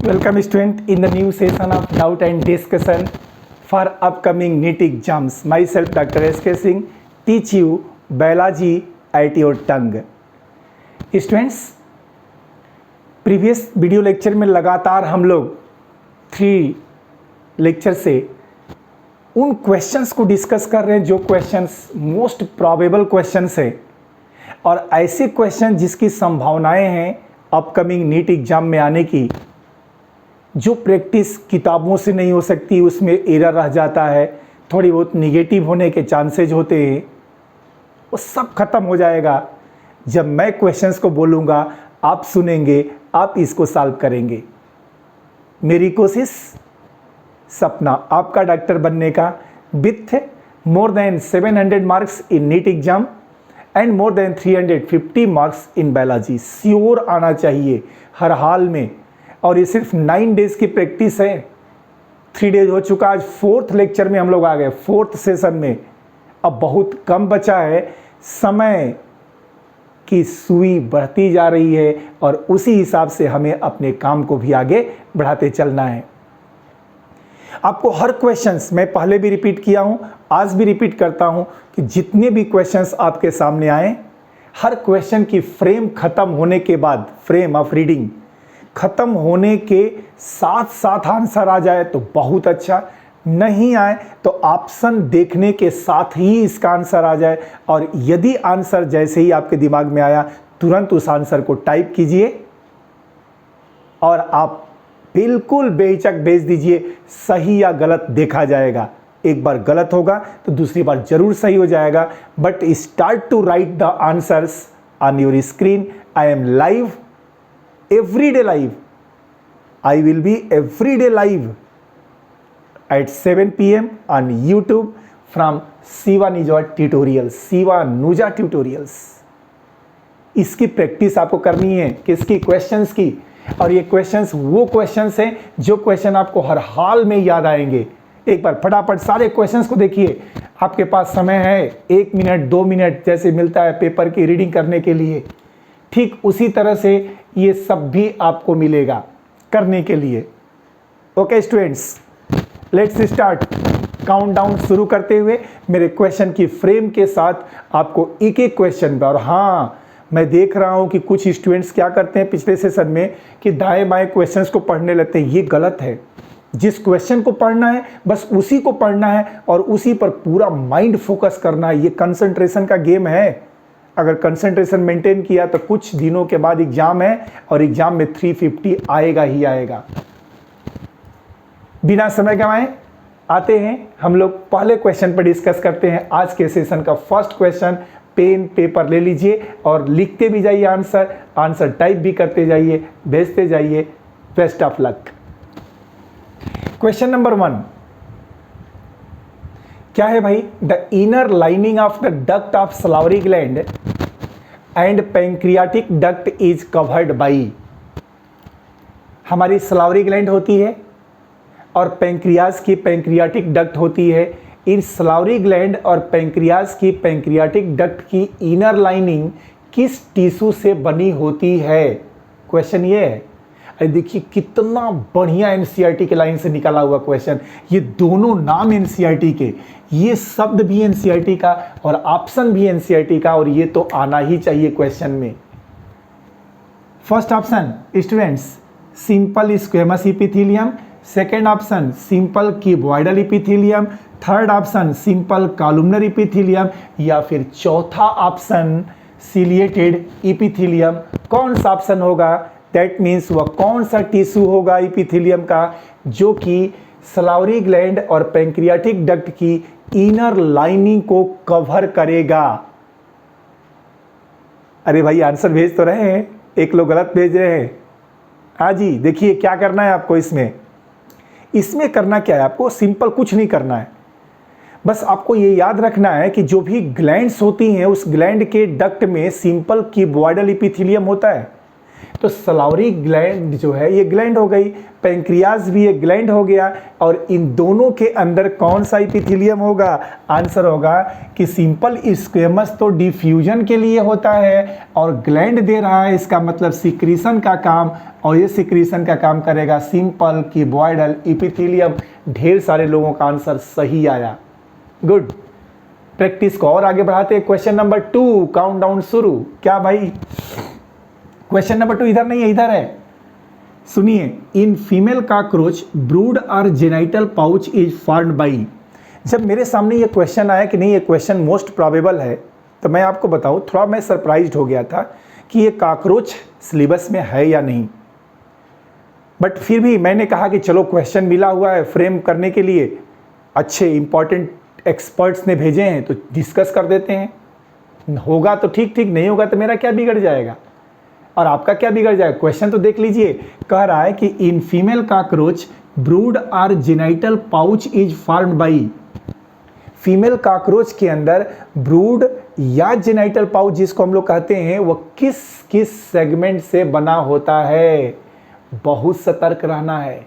Welcome student in the new session of doubt and discussion for upcoming NEET exams. Myself Dr. S.K. Singh teach you biology at your tongue. Students, previous video lecture में लगातार हम लोग 3 lecture से उन questions को discuss कर रहे हैं जो क्वेश्चंस मोस्ट प्रोबेबल क्वेश्चंस है और ऐसे क्वेश्चन जिसकी संभावनाएं हैं अपकमिंग नीट एग्जाम में आने की, जो प्रैक्टिस किताबों से नहीं हो सकती, उसमें एरर रह जाता है, थोड़ी बहुत निगेटिव होने के चांसेज होते हैं, वो सब खत्म हो जाएगा जब मैं क्वेश्चंस को बोलूँगा, आप सुनेंगे, आप इसको सॉल्व करेंगे। मेरी कोशिश, सपना आपका डॉक्टर बनने का with more than 700 marks in NEET exam and more than 350 marks in biology sure आना चाहिए हर हाल में। और ये सिर्फ 9 डेज की प्रैक्टिस है। 3 डेज हो चुका, आज 4th लेक्चर में हम लोग आ गए, 4th सेशन में। अब बहुत कम बचा है, समय की सुई बढ़ती जा रही है और उसी हिसाब से हमें अपने काम को भी आगे बढ़ाते चलना है। आपको हर क्वेश्चंस, मैं पहले भी रिपीट किया हूं, आज भी रिपीट करता हूं कि जितने भी क्वेश्चंस आपके सामने आए, हर क्वेश्चन की फ्रेम खत्म होने के बाद, फ्रेम ऑफ रीडिंग खत्म होने के साथ साथ आंसर आ जाए तो बहुत अच्छा, नहीं आए तो ऑप्शन देखने के साथ ही इसका आंसर आ जाए। और यदि आंसर जैसे ही आपके दिमाग में आया, तुरंत उस आंसर को टाइप कीजिए और आप बिल्कुल बेहिचक भेज दीजिए। सही या गलत देखा जाएगा, एक बार गलत होगा तो दूसरी बार जरूर सही हो जाएगा। But start to write the answers on your screen. I am live, everyday live. I will be everyday live at 7 PM on YouTube from Siva Nuja Tutorials. Siva Nuja Tutorials. इसकी प्रैक्टिस आपको करनी है, किसकी? Questions की। और ये questions वो questions हैं जो क्वेश्चन आपको हर हाल में याद आएंगे। एक बार फटाफट सारे क्वेश्चंस को देखिए। आपके पास समय है 1 मिनट 2 मिनट जैसे मिलता है पेपर की रीडिंग करने के लिए, ठीक उसी तरह से ये सब भी आपको मिलेगा करने के लिए। Okay students, let's start. Countdown शुरू करते हुए मेरे क्वेश्चन की फ्रेम के साथ आपको एक एक क्वेश्चन पर, और हाँ, मैं देख रहा हूँ कि कुछ स्टूडेंट्स क्या करते हैं पिछले सेशन में कि दाएं बाएं क्वेश्चंस को पढ़ने लगते हैं। ये गलत है। जिस क्वेश्चन को पढ़ना है बस उसी को पढ़ना है और उसी पर पूरा माइंड फोकस करना है। ये कंसंट्रेशन का गेम है। अगर कंसंट्रेशन मेंटेन किया तो कुछ दिनों के बाद एग्जाम है और एग्जाम में 350 आएगा ही आएगा। बिना समय गंवाए आते हैं हम लोग पहले क्वेश्चन पर डिस्कस करते हैं। आज के सेशन का फर्स्ट क्वेश्चन, पेन पेपर ले लीजिए और लिखते भी जाइए आंसर टाइप भी करते जाइए, भेजते जाइए। Best of luck. Question number 1 क्या है भाई? The inner lining of the duct of सलावरी gland and pancreatic duct is covered by. हमारी सलावरी ग्लैंड होती है और पैंक्रियाज की पैंक्रियाटिक डक्ट होती है। इन सलावरी ग्लैंड और पैंक्रियाज की पैंक्रियाटिक डक्ट की इनर लाइनिंग किस टिश्यू से बनी होती है? क्वेश्चन ये है। अरे देखिए कितना बढ़िया एनसीईआरटी के लाइन से निकाला हुआ क्वेश्चन। ये दोनों नाम एनसीईआरटी के, ये शब्द भी एनसीईआरटी का और ऑप्शन भी एनसीईआरटी का, और ये तो आना ही चाहिए क्वेश्चन में। First option students, simple squamous epithelium. Second option simple cuboidal epithelium. Third option simple columnar epithelium. या फिर चौथा ऑप्शन सिलिएटेड इपिथेलियम। कौन सा ऑप्शन होगा? दैट मीन्स वह कौन सा टिश्यू होगा इपिथेलियम का जो कि सलावरी ग्लैंड और पैंक्रियाटिक डक्ट की इनर लाइनिंग को कवर करेगा? अरे भाई आंसर भेज तो रहे हैं, एक लोग गलत भेज रहे हैं। हाँ जी, देखिए क्या करना है आपको इसमें करना क्या है आपको? सिंपल कुछ नहीं करना है, बस आपको ये याद रखना है कि जो भी ग्लैंड्स होती हैं उस ग्लैंड के डक्ट में सिंपल क्यूबॉइडल इपिथेलियम होता है। तो सलावरी ग्लैंड जो है ये ग्लैंड हो गई, पैंक्रियाज भी एक ग्लैंड हो गया, और इन दोनों के अंदर कौन सा एपिथेलियम होगा? आंसर होगा कि सिंपल स्क्वेमस तो डिफ्यूजन के लिए होता है और ग्लैंड दे रहा है, इसका मतलब सिक्रीशन का काम, और ये सिक्रीशन का काम करेगा सिंपल क्यूबॉइडल एपिथेलियम। ढेर सारे लोगों का आंसर सही आया, गुड। प्रैक्टिस को और आगे बढ़ाते हैं। क्वेश्चन नंबर 2, काउंटडाउन शुरू। क्या भाई? क्वेश्चन नंबर 2 इधर नहीं है, इधर है, सुनिए। इन फीमेल कॉकरोच ब्रूड और genital pouch is formed by. जब मेरे सामने ये क्वेश्चन आया कि नहीं ये क्वेश्चन मोस्ट प्रोबेबल है, तो मैं आपको बताऊं थोड़ा मैं सरप्राइज्ड हो गया था कि ये कॉकरोच सिलेबस में है या नहीं, बट फिर भी मैंने कहा कि चलो क्वेश्चन मिला हुआ है फ्रेम करने के लिए, अच्छे इंपॉर्टेंट एक्सपर्ट्स ने भेजे हैं तो डिस्कस कर देते हैं। होगा तो ठीक ठीक, नहीं होगा तो मेरा क्या बिगड़ जाएगा और आपका क्या बिगड़ जाएगा। क्वेश्चन तो देख लीजिए, कह रहा है कि इन फीमेल कॉकरोच ब्रूड और genital pouch is formed by. Female cockroach के अंदर ब्रूड या जेनाइटल पाउच जिसको हम लोग कहते हैं वो किस किस सेगमेंट से बना होता है? बहुत सतर्क रहना है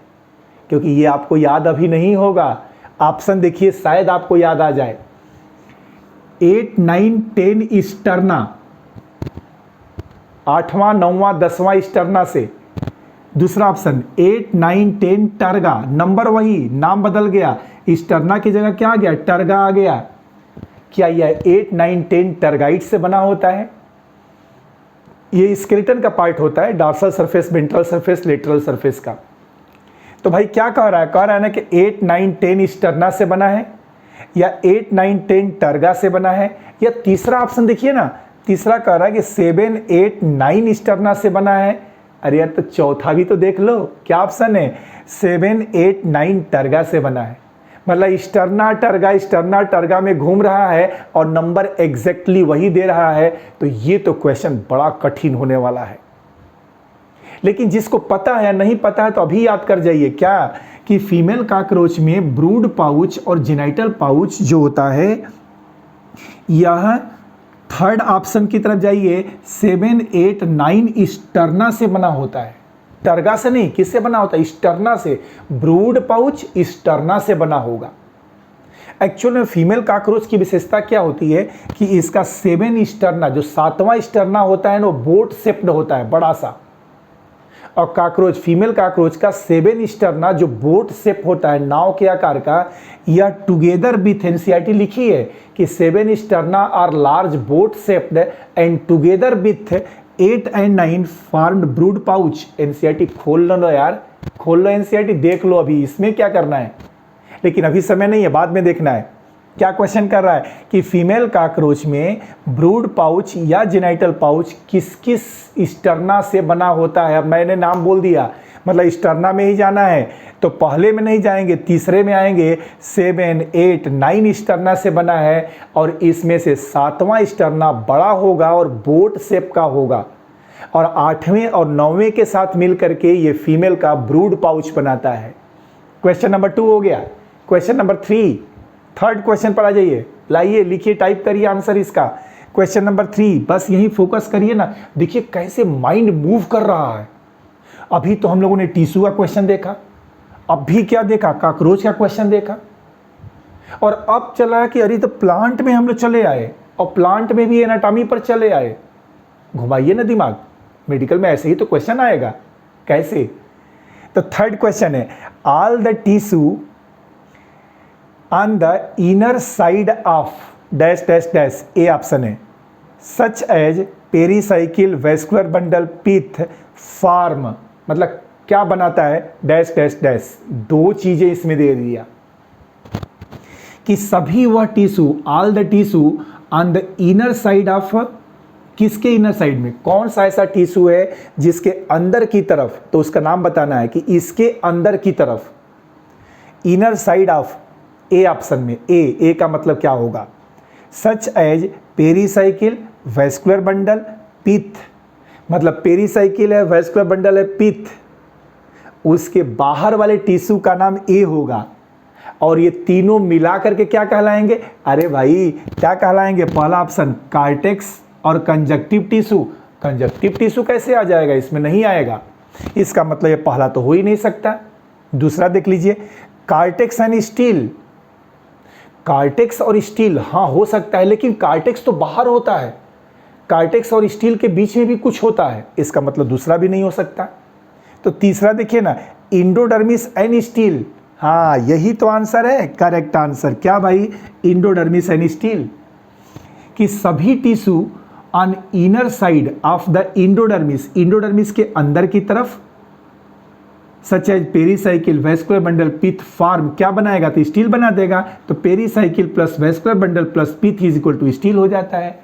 क्योंकि ये आपको याद अभी नहीं होगा। ऑप्शन देखिए, शायद आपको याद आ जाए। 8, 9, 10 स्टर्ना, 8वां 9वां 10वां स्टर्ना से। दूसरा ऑप्शन 8, 9, 10 टर्गा, नंबर वही, नाम बदल गया, स्टर्ना की जगह क्या आ गया? टर्गा आ गया। क्या यह 8, 9, 10 टर्गाइट से बना होता है? ये स्केलेटन का पार्ट होता है, dorsal surface, ventral surface, lateral surface का। तो भाई क्या कह रहा है? कह रहा है ना कि 8, 9, 10 स्टर्ना से बना है, या 8, 9, 10 टर्गा से बना है, या तीसरा ऑप्शन देखिए ना, तीसरा कह रहा है कि 7, 8, 9 स्टर्ना से बना है। अरे यार, तो चौथा भी तो देख लो, क्या ऑप्शन है? 7, 8, 9 टर्गा से बना है। मतलब स्टर्ना टर्गा में घूम रहा है और नंबर एग्जैक्टली वही दे रहा है। तो ये तो क्वेश्चन बड़ा कठिन होने वाला है, लेकिन जिसको पता है नहीं पता है तो अभी याद कर जाइए क्या, कि फीमेल कॉकरोच में ब्रूड पाउच और जेनाइटल पाउच जो होता है, यह थर्ड ऑप्शन की तरफ जाइए, 7, 8, 9 स्टर्ना से बना होता है। टर्गा से नहीं, किससे बना होता है? स्टर्ना से। ब्रूड पाउच स्टर्ना से बना होगा। एक्चुअल में फीमेल कॉकरोच की विशेषता क्या होती है कि इसका 7 स्टर्ना, जो 7वां स्टर्ना होता है ना, वो बोट शेप्ड होता है, बड़ा सा। और कॉकरोच, फीमेल कॉकरोच का 7 स्टर्ना जो बोट शेप होता है, नाव के आकार का, यह टुगेदर विथ, एनसीईआरटी लिखी है कि 7 sterna are large boat shaped and together with 8 and 9 formed brood pouch. NCERT खोल लो यार, खोल लो एनसीईआरटी, देख लो अभी इसमें क्या करना है, लेकिन अभी समय नहीं है, बाद में देखना है। क्या क्वेश्चन कर रहा है कि फीमेल कॉकरोच में ब्रूड पाउच या जेनाइटल पाउच किस किस स्टर्ना से बना होता है। अब मैंने नाम बोल दिया, मतलब स्टर्ना में ही जाना है, तो पहले में नहीं जाएंगे, तीसरे में आएंगे। 7, 8, 9 स्टर्ना से बना है और इसमें से 7वां स्टर्ना बड़ा होगा और बोट शेप का होगा, और 8वें और 9वें के साथ मिल करके ये फीमेल का ब्रूड पाउच बनाता है। क्वेश्चन नंबर 2 हो गया। क्वेश्चन नंबर 3, थर्ड क्वेश्चन पर आ जाइए, लाइए लिखिए, टाइप करिए आंसर इसका। क्वेश्चन नंबर 3, बस यही फोकस करिए ना, देखिए कैसे माइंड मूव कर रहा है। अभी तो हम लोगों ने टिश्यू का क्वेश्चन देखा, अभी क्या देखा? कॉकरोच का क्वेश्चन देखा, और अब चला कि अरे तो प्लांट में हम लोग चले आए, और प्लांट में भी एनाटॉमी पर चले आए। घुमाइए ना दिमाग, मेडिकल में ऐसे ही तो क्वेश्चन आएगा, कैसे? तो थर्ड क्वेश्चन है, all the tissue on the inner side of dash dash dash, A option है, such as pericycle, vascular bundle, pith, form, मतलब क्या बनाता है? Dash dash dash. दो चीजें इसमें दे दिया कि सभी वह tissue, all the tissue on the inner side of, किसके इनर साइड में? कौन सा ऐसा टिश्यू है जिसके अंदर की तरफ, तो उसका नाम बताना है कि इसके अंदर की तरफ, inner side of, A option में, ए का मतलब क्या होगा? Such as pericycle, vascular bundle, pith, मतलब पेरीसाइकिल है, वेस्कुलर बंडल है, पिथ, उसके बाहर वाले टिश्यू का नाम ए होगा, और ये तीनों मिला करके क्या कहलाएंगे? अरे भाई क्या कहलाएंगे? पहला ऑप्शन कार्टेक्स और कंजक्टिव टिश्यू, कंजक्टिव टिश्यू कैसे आ जाएगा, इसमें नहीं आएगा। इसका मतलब ये पहला तो हो ही नहीं सकता। दूसरा देख लीजिए, कार्टेक्स एंड स्टील, कार्टेक्स और स्टील हाँ हो सकता है, लेकिन कार्टेक्स तो बाहर होता है, कार्टेक्स और स्टील के बीच में भी कुछ होता है, इसका मतलब दूसरा भी नहीं हो सकता। तो तीसरा देखिए ना, इंडोडर्मिस एंड स्टील, हाँ यही तो आंसर है, करेक्ट आंसर। क्या भाई, इंडोडर्मिस एंड स्टील, कि सभी tissue on inner side of the endodermis, endodermis के अंदर की तरफ, such as pericycle vascular bundle pith form, क्या बनाएगा तो स्टील बना देगा, तो pericycle plus vascular bundle plus pith is equal to stele हो जाता है।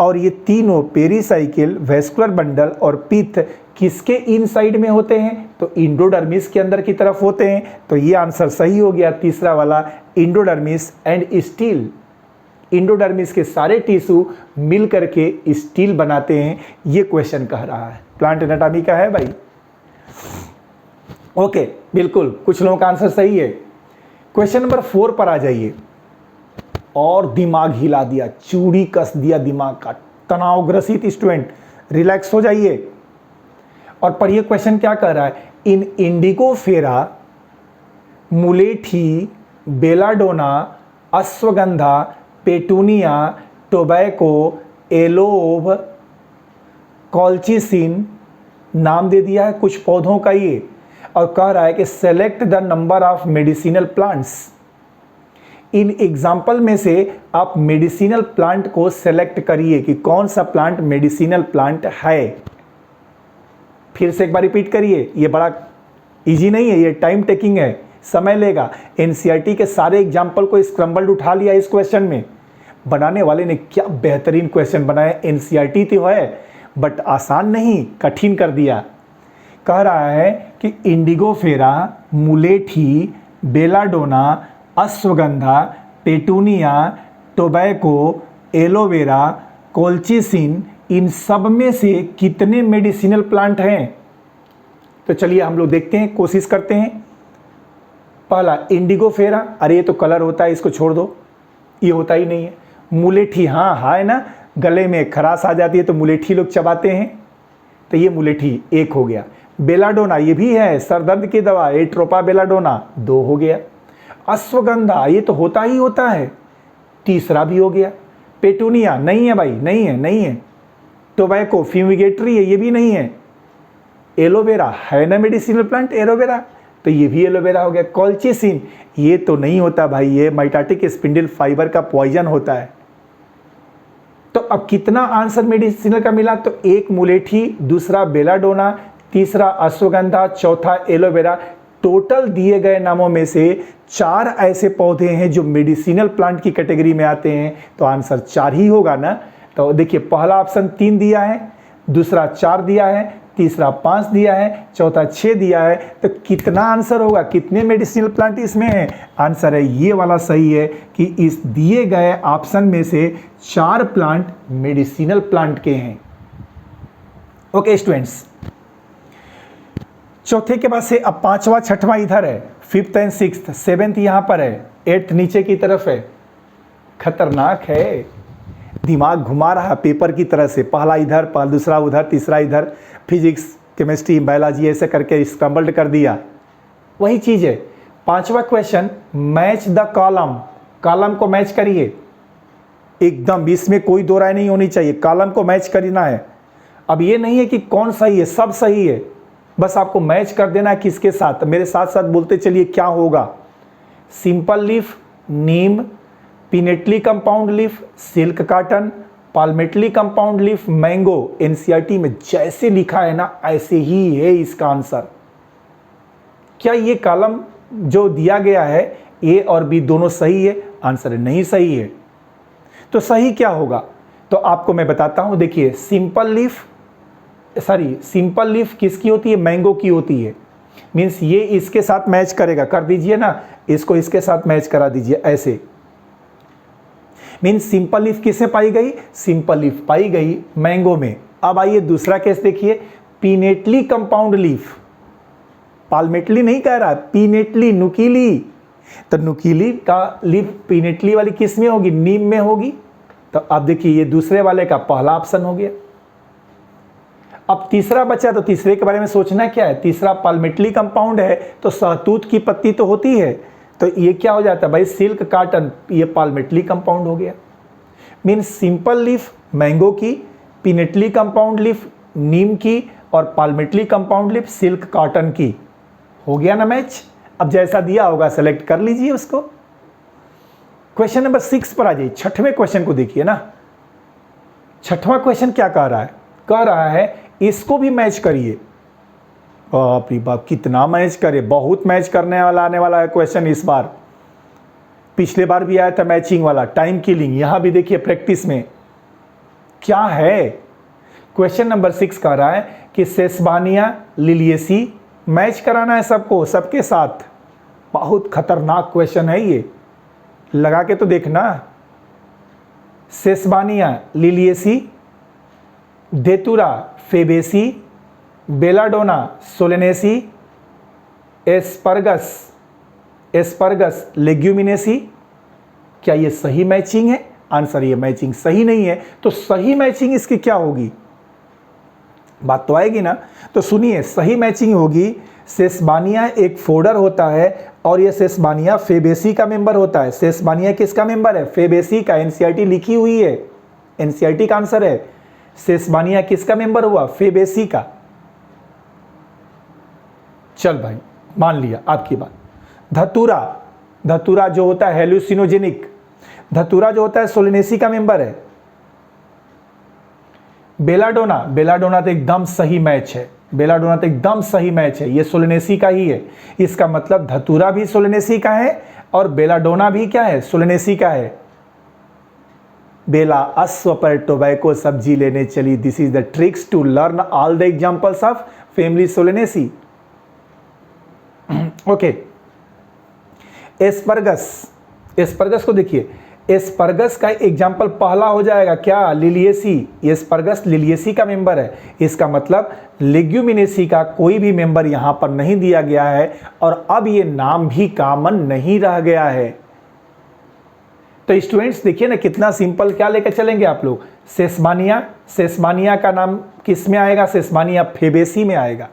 और ये तीनों पेरीसाइकिल, वैस्कुलर बंडल और पिथ किसके इन साइड में होते हैं, तो इंडोडर्मिस के अंदर की तरफ होते हैं। तो ये आंसर सही हो गया तीसरा वाला, इंडोडर्मिस एंड स्टील। इंडोडर्मिस के सारे टिश्यू मिल करके स्टील बनाते हैं, ये क्वेश्चन कह रहा है। प्लांट एनाटॉमी का है भाई। ओके बिल्कुल, कुछ लोगों का आंसर सही है। क्वेश्चन नंबर 4 पर आ जाइए। और दिमाग हिला दिया, चूड़ी कस दिया दिमाग का, तनावग्रसित स्टूडेंट रिलैक्स हो जाइए और पढ़िए क्वेश्चन क्या कह रहा है। इन इंडिगोफेरा, मुलेठी, belladonna, ashwagandha, petunia, tobacco, aloe, colchicine, नाम दे दिया है कुछ पौधों का ये, और कह रहा है कि select the number of medicinal plants. In example में से आप मेडिसिनल प्लांट को सेलेक्ट करिए कि कौन सा प्लांट मेडिसिनल प्लांट है। फिर से एक बार रिपीट करिए, ये बड़ा इजी नहीं है, ये टाइम टेकिंग है, समय लेगा। एनसीईआरटी के सारे एग्जाम्पल को स्क्रम्बल्ड उठा लिया इस क्वेश्चन में। बनाने वाले ने क्या बेहतरीन क्वेश्चन बनाया। एनसीईआरटी तो है बट आसान नहीं, कठिन कर दिया। कह रहा है कि इंडिगोफेरा, मुलेठी, belladonna, ashwagandha, petunia, tobacco, aloe vera, colchicine, इन सब में से कितने मेडिसिनल प्लांट हैं। तो चलिए हम लोग देखते हैं, कोशिश करते हैं। पहला इंडिगोफेरा, अरे ये तो कलर होता है, इसको छोड़ दो, ये होता ही नहीं है। मुलेठी, हाँ है ना, गले में खराश आ जाती है तो मुलेठी लोग चबाते हैं, तो ये मुलेठी एक हो गया। बेलाडोना ये भी है, सर दर्द की दवा, एट्रोपा बेलाडोना 2 हो गया। अश्वगंधा ये तो होता ही होता है, तीसरा भी हो गया। पेटूनिया नहीं है भाई, नहीं है। टोबैको फ्यूमिगेटरी है, ये भी नहीं है। एलोवेरा है ना मेडिसिनल प्लांट, एलोवेरा, तो ये भी एलोवेरा हो गया। कॉल्चिसिन ये तो नहीं होता भाई, ये माइटाटिक स्पिंडल फाइबर का पॉइजन होता है। तो अब कितना आंसर मेडिसिनल का मिला, तो एक मुलेठी, दूसरा बेलाडोना, तीसरा अश्वगंधा, चौथा एलोवेरा। टोटल दिए गए नामों में से 4 ऐसे पौधे हैं जो मेडिसिनल प्लांट की कैटेगरी में आते हैं, तो आंसर 4 ही होगा ना। तो देखिए पहला ऑप्शन 3 दिया है, दूसरा 4 दिया है, तीसरा 5 दिया है, चौथा 6 दिया है, तो कितना आंसर होगा, कितने मेडिसिनल प्लांट इसमें है। आंसर है ये वाला सही है कि इस दिए गए ऑप्शन में से 4 प्लांट मेडिसिनल प्लांट के हैं। ओके स्टूडेंट्स, चौथे के बाद से अब 5वां 6वां इधर है, 5th एंड 6th, 7th यहाँ पर है, 8th नीचे की तरफ है। खतरनाक है, दिमाग घुमा रहा पेपर की तरह से, पहला इधर, दूसरा उधर, तीसरा इधर, फिजिक्स, केमिस्ट्री, बायोलॉजी ऐसे करके स्क्रम्बल्ड कर दिया। वही चीज़ है। 5वां question, match the column, column को मैच करिए एकदम, इसमें कोई दो राय नहीं होनी चाहिए, कॉलम को मैच करना है। अब ये नहीं है कि कौन सही है, सब सही है, बस आपको मैच कर देना है किसके साथ। मेरे साथ साथ बोलते चलिए क्या होगा। Simple leaf neem, pinnately compound leaf silk cotton, palmately compound leaf mango. NCERT में जैसे लिखा है ना ऐसे ही है इसका आंसर। क्या ये कॉलम जो दिया गया है ए और बी दोनों सही है? आंसर नहीं सही है। तो सही क्या होगा, तो आपको मैं बताता हूं। देखिए सिंपल लीफ किसकी होती है? मैंगो की होती है। मीन्स ये इसके साथ मैच करेगा, कर दीजिए ना, इसको इसके साथ मैच करा दीजिए ऐसे। मीन्स सिंपल लीफ किससे पाई गई? सिंपल लीफ पाई गई मैंगो में। अब आइए दूसरा केस देखिए, पिनेटली कंपाउंड लीफ। पाल्मेटली नहीं कह रहा, पिनेटली, नुकीली। तो नुकीली का लीफ पिनेटली वाली किस में होगी? नीम में होगी। तो अब देखिए ये दूसरे वाले का पहला ऑप्शन हो गया। अब तीसरा बचा, तो तीसरे के बारे में सोचना क्या है। तीसरा पाल्मेटली कंपाउंड है, तो सहतूत की पत्ती तो होती है, तो ये क्या हो जाता है भाई, सिल्क कॉटन, ये पाल्मेटली कंपाउंड हो गया। मीन्स सिंपल लीफ मैंगो की, पिनेटली कंपाउंड लीफ नीम की, और पाल्मेटली कंपाउंड लीफ सिल्क कॉटन की। हो गया ना मैच। अब जैसा दिया होगा सेलेक्ट कर लीजिए उसको। क्वेश्चन नंबर 6 पर आ जाइए। छठवें क्वेश्चन को देखिए ना। छठवां क्वेश्चन क्या कह रहा है, कह रहा है इसको भी मैच करिए। बाप रे बाप, कितना मैच करे, बहुत मैच करने वाला आने वाला है क्वेश्चन इस बार। पिछले बार भी आया था मैचिंग वाला, टाइम किलिंग। यहां भी देखिए प्रैक्टिस में क्या है। क्वेश्चन नंबर 6 कह रहा है कि सेसबानिया लिलियेसी मैच कराना है सबको, सबके साथ। बहुत खतरनाक क्वेश्चन है ये, लगा के तो देखना। Sesbania Liliaceae, Datura Fabaceae, Belladonna Solanaceae, Asparagus Leguminosae. क्या ये सही मैचिंग है? आंसर ये मैचिंग सही नहीं है। तो सही मैचिंग इसकी क्या होगी, बात तो आएगी ना। तो सुनिए, सही मैचिंग होगी, सेसबानिया एक फोल्डर होता है और ये सेसबानिया फेबेसी का मेंबर होता है। सेसबानिया किसका मेंबर है? फेबेसी का। एनसीईआरटी लिखी हुई है, एनसीईआरटी का आंसर है। सेसबानिया किसका मेंबर हुआ? फेबेसी का। चल भाई, मान लिया आपकी बात। धतूरा, धतूरा जो होता है हेलुसिनोजेनिक, धतूरा जो होता है सोलेनेसी का मेंबर है। बेलाडोना, बेलाडोना तो एकदम सही मैच है, बेलाडोना तो एकदम सही मैच है, ये सोलेनेसी का ही है। इसका मतलब धतूरा भी सोलेनेसी का है और बेलाडोना भी क्या है? सोलेनेसी का है। बेला अश्व पर टोबैको सब्जी लेने चली, this is the tricks to learn all the examples of family Solanaceae. Okay, asparagus, asparagus को देखिए, एस्परगस का एग्जाम्पल पहला हो जाएगा क्या? लिलियेसी। एस्परगस लिलियेसी का मेंबर है। इसका मतलब लेग्यूमिनेसी का कोई भी मेंबर यहां पर नहीं दिया गया है और अब ये नाम भी कॉमन नहीं रह गया है। तो स्टूडेंट्स देखिए ना कितना सिंपल, क्या लेकर चलेंगे आप लोग? सेसबानिया, सेसबानिया का नाम किस में आएगा? सेसबानिया फेबेसी में आएगा।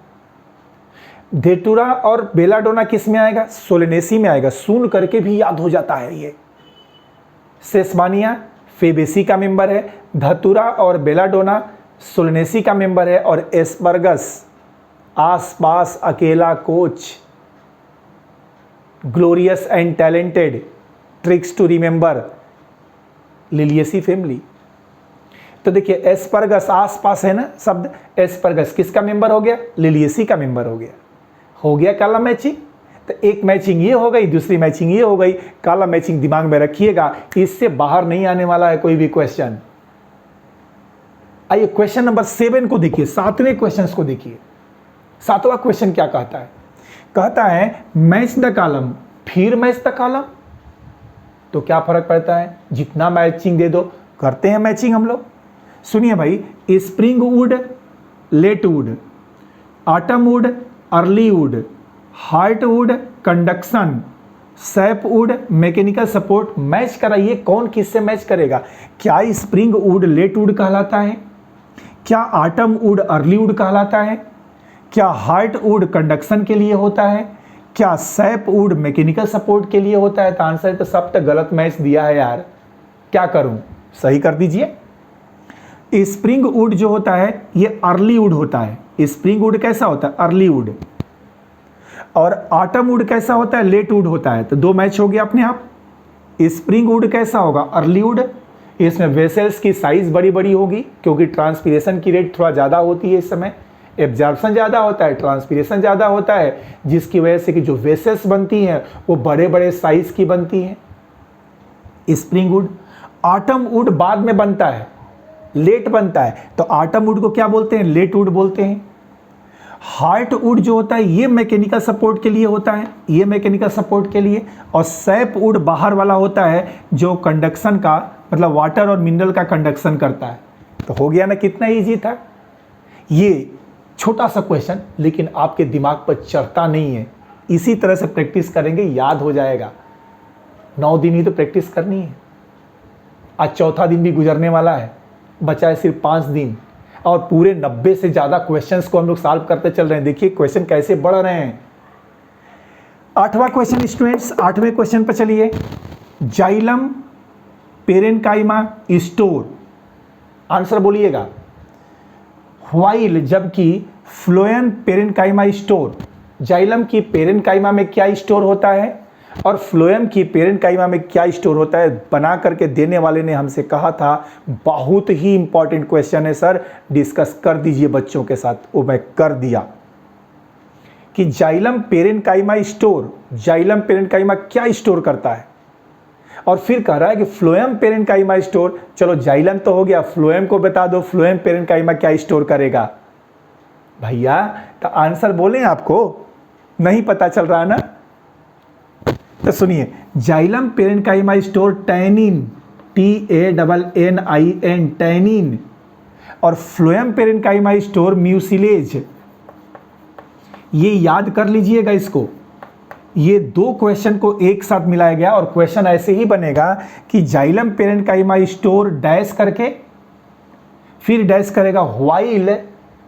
डेटुरा और बेलाडोना किस में आएगा? सोलेनेसी में आएगा। सुन करके भी याद हो जाता है ये। सेसबानिया फेबेसी का मेंबर है, धतूरा और बेलाडोना सोलेनेसी का मेंबर है, और एस्परगस आसपास अकेला coach, glorious and talented, tricks to remember, Liliaceae family. तो देखिए एस्परगस आसपास है ना शब्द, एस्परगस किसका मेंबर हो गया? लिलियेसी का मेंबर हो गया। हो गया काला मैचिंग। तो एक मैचिंग ये हो गई, दूसरी मैचिंग ये हो गई। काला मैचिंग दिमाग में रखिएगा, इससे बाहर नहीं आने वाला है कोई भी क्वेश्चन। आइए क्वेश्चन नंबर 7 को देखिए, 7वें क्वेश्चन को देखिए। 7वां क्वेश्चन क्या कहता है? कहता है मैच द कॉलम, फिर मैच द कॉलम। तो क्या फर्क पड़ता है? जितना मैचिंग दे दो, करते हैं मैचिंग हम लोग। सुनिए भाई, spring wood, late wood, autumn wood, early wood, heart wood, conduction, sap wood, mechanical support. Match कराइए, कौन किससे मैच करेगा? क्या स्प्रिंग वुड लेट वुड कहलाता है? क्या ऑटम वुड अर्ली वुड कहलाता है? क्या हार्ट वुड कंडक्शन के लिए होता है? क्या सैप वुड मैकेनिकल सपोर्ट के लिए होता है? तो आंसर तो सब तक गलत मैच दिया है यार, क्या करूं? सही कर दीजिए। स्प्रिंग वुड जो होता है ये अर्ली वुड होता है। स्प्रिंग वुड कैसा होता है? Early would. और ऑटम वुड कैसा होता है? लेट वुड होता है। तो दो मैच हो गया अपने आप। स्प्रिंग वुड कैसा होगा? Early would. इसमें वेसल्स की साइज बड़ी बड़ी होगी क्योंकि ट्रांसपीरेशन की रेट थोड़ा ज़्यादा होती है इस समय, एब्जॉर्प्शन ज़्यादा होता है, ट्रांसपीरेशन ज़्यादा होता है, जिसकी वजह से कि जो वेसल्स बनती हैं वो बड़े बड़े साइज की बनती हैं। Spring would. ऑटम वुड बाद में बनता है, लेट बनता है, तो ऑटम वुड को क्या बोलते हैं? लेट वुड बोलते हैं। हार्ट वुड जो होता है ये मैकेनिकल सपोर्ट के लिए होता है, ये मैकेनिकल सपोर्ट के लिए। और सैप वुड बाहर वाला होता है जो कंडक्शन का, मतलब वाटर और मिनरल का कंडक्शन करता है। तो हो गया ना, कितना इजी था ये छोटा सा क्वेश्चन, लेकिन आपके दिमाग पर चढ़ता नहीं है। इसी तरह से प्रैक्टिस करेंगे, याद हो जाएगा। 9 दिन ही तो प्रैक्टिस करनी है, आज चौथा दिन भी गुजरने वाला है, बचा है सिर्फ 5 दिन। और पूरे 90 से ज़्यादा क्वेश्चंस को हम लोग सॉल्व करते चल रहे हैं। देखिए क्वेश्चन कैसे बढ़ रहे हैं। 8वां क्वेश्चन स्टूडेंट्स, 8वें क्वेश्चन पर चलिए। जाइलम पेरेन्काइमा स्टोर, आंसर बोलिएगा। व्हाइल, जबकि फ्लोएम पेरेन्काइमा स्टोर, जाइलम की पेरेन्काइमा में क्या स्टोर होता है और फ्लोएम की पेरेन्काइमा में क्या स्टोर होता है, बना करके देने वाले ने हमसे कहा था बहुत ही इंपॉर्टेंट क्वेश्चन है सर, डिस्कस कर दीजिए बच्चों के साथ। वो मैं कर दिया कि xylem parenchyma store, xylem parenchyma क्या स्टोर करता है, और फिर कह रहा है कि फ्लोएम पेरेन्काइमा स्टोर। चलो जाइलम तो हो गया, फ्लोएम को बता दो फ्लोएम पेरेन्काइमा क्या स्टोर करेगा। भैया तो आंसर बोलें, आपको नहीं पता चल रहा ना, तो सुनिए। Xylem parenchyma store tannin, TANNIN, tannin, और फ्लोएम पेरेन्काइमा स्टोर म्यूसिलेज। ये याद कर लीजिएगा इसको, ये दो क्वेश्चन को एक साथ मिलाया गया और क्वेश्चन ऐसे ही बनेगा कि जाइलम पेरेन्काइमा स्टोर डैश करके फिर डैश करेगा while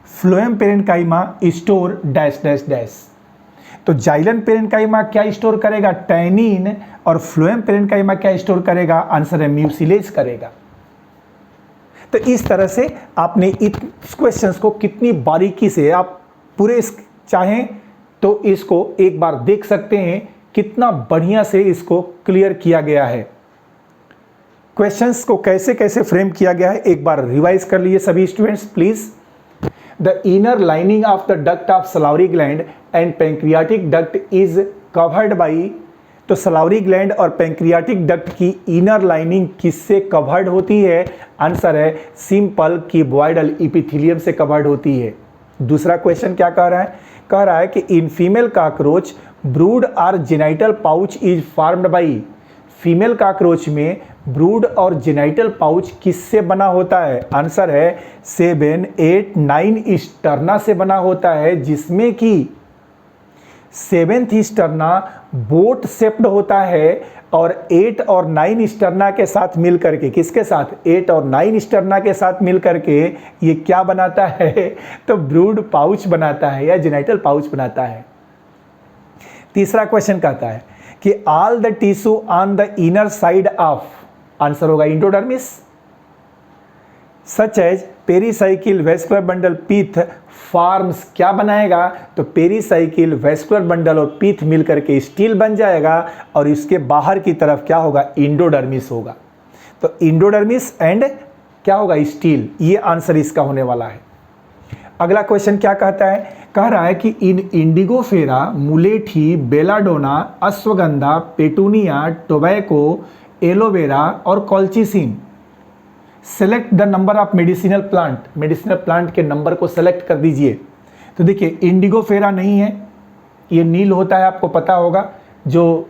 phloem parenchyma store dash dash dash. तो जाइलम पेरेन्काइमा क्या स्टोर करेगा, टैनिन, और फ्लोएम पेरेन्काइमा क्या स्टोर करेगा, आंसर है म्यूसिलेज करेगा। तो इस तरह से आपने इस क्वेश्चंस को कितनी बारीकी से आप पूरे चाहें तो इसको एक बार देख सकते हैं, कितना बढ़िया से इसको क्लियर किया गया है। क्वेश्चंस को कैसे कैसे फ्रेम किया गया है एक बार रिवाइज कर लीजिए सभी students please. The inner lining of the duct of salivary gland and pancreatic duct is covered by, तो सलावरी ग्लैंड और पैंक्रियाटिक डक्ट की इनर लाइनिंग किससे कवर्ड होती है, आंसर है सिंपल क्यूबॉइडल इपिथेलियम से कवर्ड होती है। दूसरा क्वेश्चन क्या कह रहा है, कह रहा है कि इन फीमेल कॉकरोच ब्रूड और genital pouch is formed by, female cockroach में ब्रूड और जेनाइटल पाउच किससे बना होता है, आंसर है 7, 8, 9 स्टर्ना से बना होता है, जिसमें कि 7th स्टर्ना बोट शेप्ड होता है और 8 और 9 स्टर्ना के साथ मिल करके, किसके साथ, 8 और 9 स्टर्ना के साथ मिल करके ये क्या बनाता है, तो ब्रूड पाउच बनाता है या जेनाइटल पाउच बनाता है। तीसरा क्वेश्चन कहता है कि all the tissue on the inner side of, answer होगा endodermis, such as pericycle vascular bundle pith forms, क्या बनाएगा, तो पेरीसाइकिल वेस्कुलर बंडल और पीथ मिलकर के स्टील बन जाएगा और इसके बाहर की तरफ क्या होगा, इंडोडर्मिस होगा। तो इंडोडर्मिस एंड क्या होगा, स्टील, ये आंसर इसका होने वाला है। अगला क्वेश्चन क्या कहता है, कह रहा है कि इन इंडिगोफेरा, मुलेठी, belladonna, ashwagandha, petunia, tobacco, aloe vera और colchicine, select the number of medicinal plant, medicinal plant के नंबर को सेलेक्ट कर दीजिए। तो देखिए इंडिगोफेरा नहीं है, ये नील होता है, आपको पता होगा, जो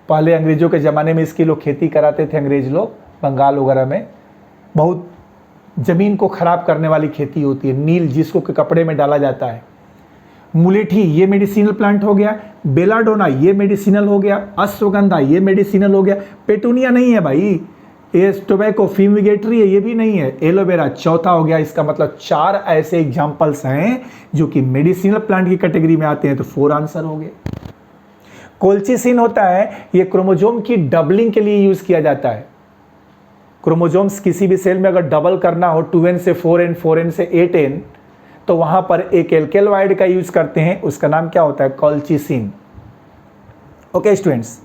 पहले अंग्रेजों के ज़माने में इसकी लोग खेती कराते थे, अंग्रेज लोग बंगाल वगैरह में, बहुत ज़मीन को ख़राब करने वाली खेती होती है, नील जिसको के कपड़े में डाला जाता है। मुलेठी ये मेडिसिनल प्लांट हो गया, बेलाडोना ये मेडिसिनल हो गया, अश्वगंधा ये मेडिसिनल हो गया, पेटूनिया नहीं है भाई, ये टोबैको फ्यूमिगेटरी है, ये भी नहीं है, एलोवेरा चौथा हो गया। इसका मतलब 4 ऐसे एग्जाम्पल्स हैं जो कि मेडिसिनल प्लांट की कैटेगरी में आते हैं, तो 4 आंसर हो गए। कोल्चिसिन होता है, ये क्रोमोजोम की डबलिंग के लिए यूज किया जाता है। क्रोमोजोम्स किसी भी सेल में अगर डबल करना हो 2n से 4n, 4n से 8n, तो वहां पर एक एल्केलॉइड का यूज करते हैं, उसका नाम क्या होता है, कॉल्चिसिन। ओके स्टूडेंट्स,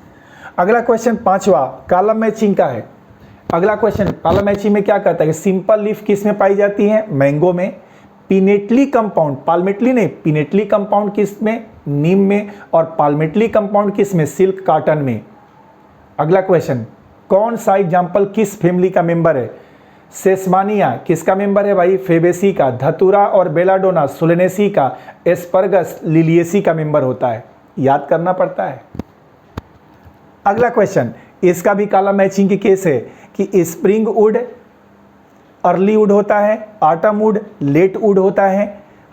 अगला क्वेश्चन 5वां कॉलम मैचिंग का है। अगला क्वेश्चन कॉलम मैचिंग में क्या कहता है कि सिंपल लीफ किस में पाई जाती है, मैंगो में, पिनेटली कंपाउंड, पाल्मेटली नहीं, पिनेटली कंपाउंड किस में, नीम में, और पाल्मेटली कंपाउंड किस में, सिल्क कॉटन में। अगला क्वेश्चन, कौन सा एग्जाम्पल किस फैमिली का मेंबर है, सेसमानिया किसका मेंबर है भाई, फेबेसी का, धतूरा और बेलाडोना सोलेनेसी का, एस्परगस लिलिएसी का मेंबर होता है, याद करना पड़ता है। अगला क्वेश्चन, इसका भी कॉलम मैचिंग की केस है कि स्प्रिंग वुड अर्ली वुड होता है, ऑटम वुड लेट वुड होता है,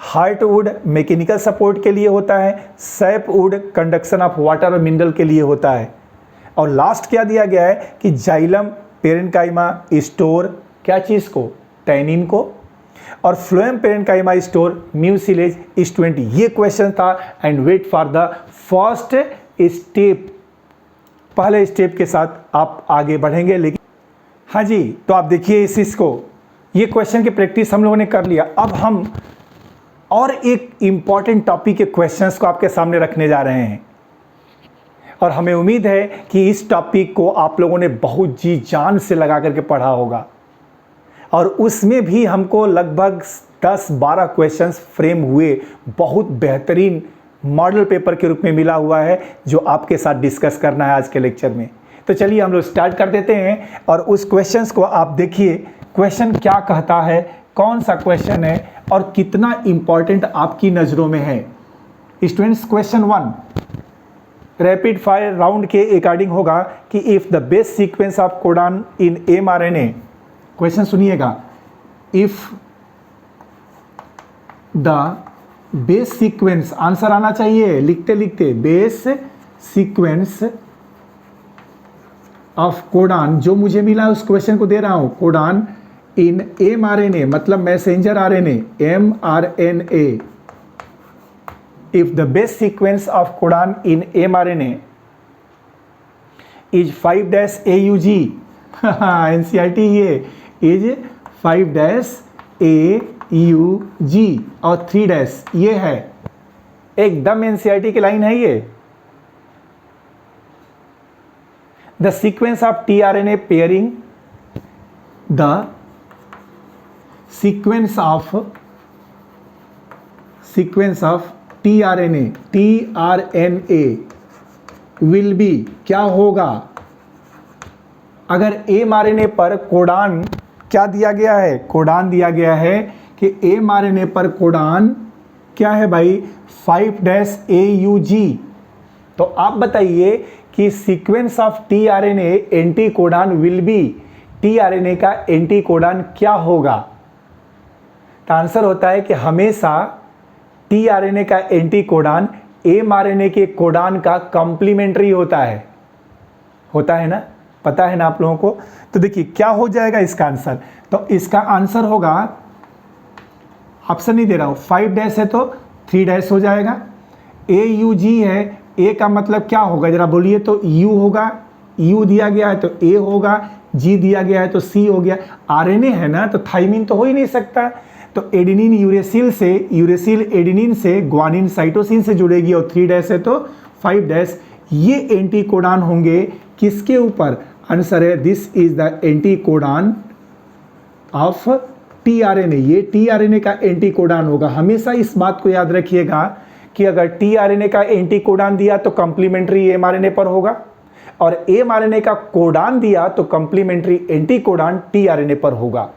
हार्ट वुड मैकेनिकल सपोर्ट के लिए होता है, SAP would conduction of water और मिनरल के लिए होता है, और लास्ट क्या दिया गया है कि जाइलम पेरेन्काइमा स्टोर क्या चीज़ को, टैनिन को, और phloem parenchyma store mucilage student, ये क्वेश्चन था। And wait for the first step, पहले स्टेप के साथ आप आगे बढ़ेंगे। लेकिन हाँ जी, तो आप देखिए इसको, ये क्वेश्चन की प्रैक्टिस हम लोगों ने कर लिया। अब हम और एक इंपॉर्टेंट टॉपिक के क्वेश्चंस को आपके सामने रखने जा रहे हैं, और हमें उम्मीद है कि इस टॉपिक को आप लोगों ने बहुत जी जान से लगा करके पढ़ा होगा, और उसमें भी हमको लगभग 10-12 क्वेश्चंस फ्रेम हुए, बहुत बेहतरीन मॉडल पेपर के रूप में मिला हुआ है, जो आपके साथ डिस्कस करना है आज के लेक्चर में। तो चलिए हम लोग स्टार्ट कर देते हैं, और उस क्वेश्चंस को आप देखिए, क्वेश्चन क्या कहता है, कौन सा क्वेश्चन है और कितना इंपॉर्टेंट आपकी नज़रों में है। Students, question 1 rapid fire round के अकॉर्डिंग होगा कि if the base sequence of codon in mRNA, question सुनिएगा, if the base sequence, answer आना चाहिए लिखते लिखते, बेस सीक्वेंस ऑफ कोडान, जो मुझे मिला उस क्वेश्चन को दे रहा हूं, कोडान इन mRNA मतलब messenger RNA, mRNA, if the base sequence of codon in mRNA is 5-AUG NCERT ये is 5-AUG और 3- ये है, एकदम NCERT की लाइन है ये। The sequence of tRNA pairing, the sequence of tRNA will be, क्या होगा अगर mRNA पर कोडान क्या दिया गया है, कोडान दिया गया है कि mRNA पर कोडान क्या है भाई, 5-AUG। तो आप बताइए कि sequence of tRNA anti codon will be, tRNA का एंटी कोडान क्या होगा। तो आंसर होता है कि हमेशा tRNA का एंटी कोडान mRNA के कोडान का कॉम्प्लीमेंट्री होता है ना, पता है ना आप लोगों को। तो देखिए क्या हो जाएगा इसका आंसर, तो इसका आंसर होगा, ऑप्शन नहीं दे रहा हूं, 5- है तो 3- हो जाएगा, AUG है, A का मतलब क्या होगा जरा बोलिए, तो U होगा, U दिया गया है तो A होगा, G दिया गया है तो C हो गया, RNA है ना तो थाइमिन तो हो ही नहीं सकता, तो एडेनिन यूरेसिल एडेनिन से ग्वानिन साइटोसिन से जुड़ेगी, और 3- है तो 5-, ये एंटी कोडान होंगे किसके ऊपर, आंसर है this is the anti codon of tRNA, ये tRNA का एंटी कोडान होगा। हमेशा इस बात को याद रखिएगा कि अगर tRNA का एंटी कोडान दिया तो कॉम्प्लीमेंट्री mRNA पर होगा, और mRNA का कोडान दिया तो कॉम्प्लीमेंट्री एंटी कोडान tRNA पर होगा।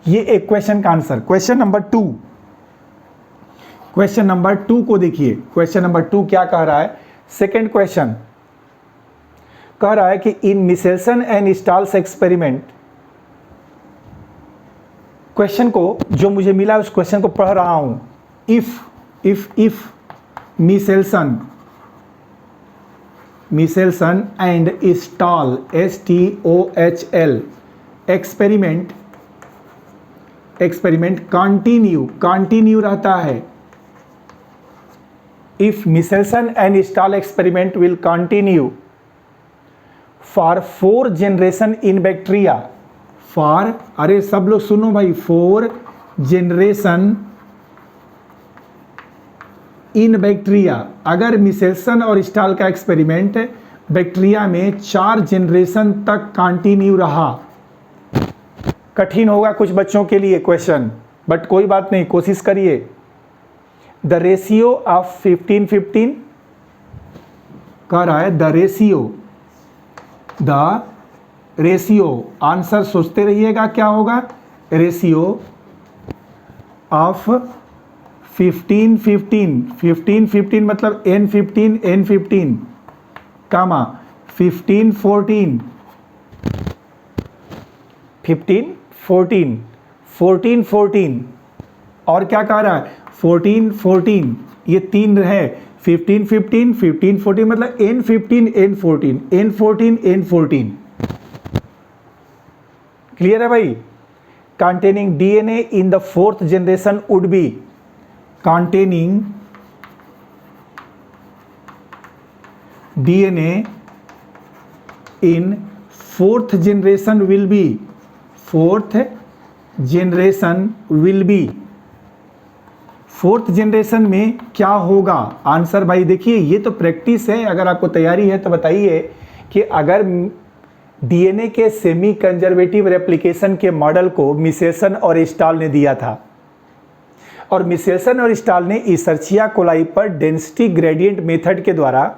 ये एक क्वेश्चन का answer. Question number 2, question number 2 को देखिए, क्वेश्चन नंबर 2 क्या कह रहा है, सेकंड क्वेश्चन कह रहा है कि इन मिसेल्सन एंड स्टाल्स एक्सपेरिमेंट, क्वेश्चन को जो मुझे मिला उस क्वेश्चन को पढ़ रहा हूं, if Meselson and Stahl STOHL experiment continue रहता है, if Meselson and Stahl experiment will continue for 4 generation in bacteria, for, अरे सब लोग सुनो भाई, 4 जनरेशन इन बैक्टीरिया, अगर मिसेल्सन और स्टॉल का एक्सपेरिमेंट बैक्टीरिया में 4 जनरेशन तक कंटिन्यू रहा। कठिन होगा कुछ बच्चों के लिए क्वेश्चन, बट कोई बात नहीं, कोशिश करिए। द रेशियो ऑफ 15-15 कह रहा है, द रेशियो, आंसर सोचते रहिएगा क्या होगा, रेशियो ऑफ 15-15 मतलब N15 कामा 15-14 14 और क्या कह रहा है 14 ये 3 है, 15-14 मतलब N14 क्लियर है भाई। containing DNA in the fourth generation would be containing DNA in fourth generation will be fourth generation में क्या होगा आंसर। भाई देखिए ये तो प्रैक्टिस है, अगर आपको तैयारी है तो बताइए कि अगर डीएनए के सेमी कंजर्वेटिव रेप्लिकेशन के मॉडल को मिसेसन और स्टाल ने दिया था और मिसेसन और स्टाल ने इसर्चिया कोलाई पर डेंसिटी ग्रेडियंट मेथड के द्वारा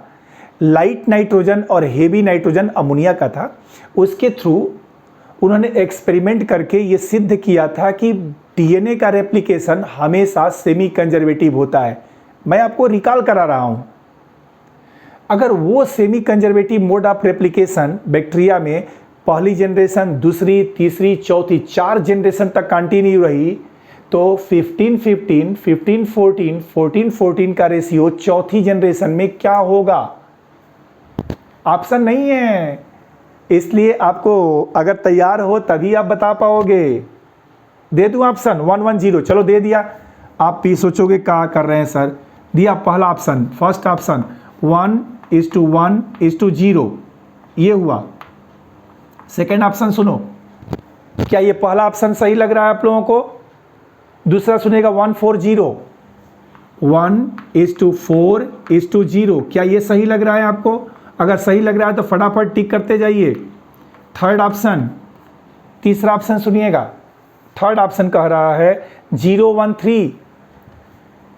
लाइट नाइट्रोजन और हेवी नाइट्रोजन अमोनिया का था, उसके थ्रू उन्होंने एक्सपेरिमेंट करके ये सिद्ध किया था कि डीएनए का रेप्लिकेशन हमेशा सेमी कंजर्वेटिव होता है। मैं आपको रिकॉल करा रहा हूं, अगर वो semi conservative mode of replication bacteria में पहली जनरेशन, दूसरी, तीसरी, चौथी 4 जनरेशन तक कंटिन्यू रही तो 15-15, 15-14, 14-14 का रेशियो चौथी जनरेशन में क्या होगा? ऑप्शन नहीं है, इसलिए आपको अगर तैयार हो तभी आप बता पाओगे। दे दूं ऑप्शन 110? चलो दे दिया। आप भी सोचोगे क्या कर रहे हैं सर। दिया पहला ऑप्शन, फर्स्ट ऑप्शन 1:1:0 ये हुआ। सेकेंड ऑप्शन सुनो, क्या ये पहला ऑप्शन सही लग रहा है आप लोगों को? दूसरा सुनेगा 1:4:0, 1:4:0, क्या ये सही लग रहा है आपको? अगर सही लग रहा है तो फटाफट टिक करते जाइए। थर्ड ऑप्शन, तीसरा ऑप्शन सुनिएगा, थर्ड ऑप्शन कह रहा है 0:1:3,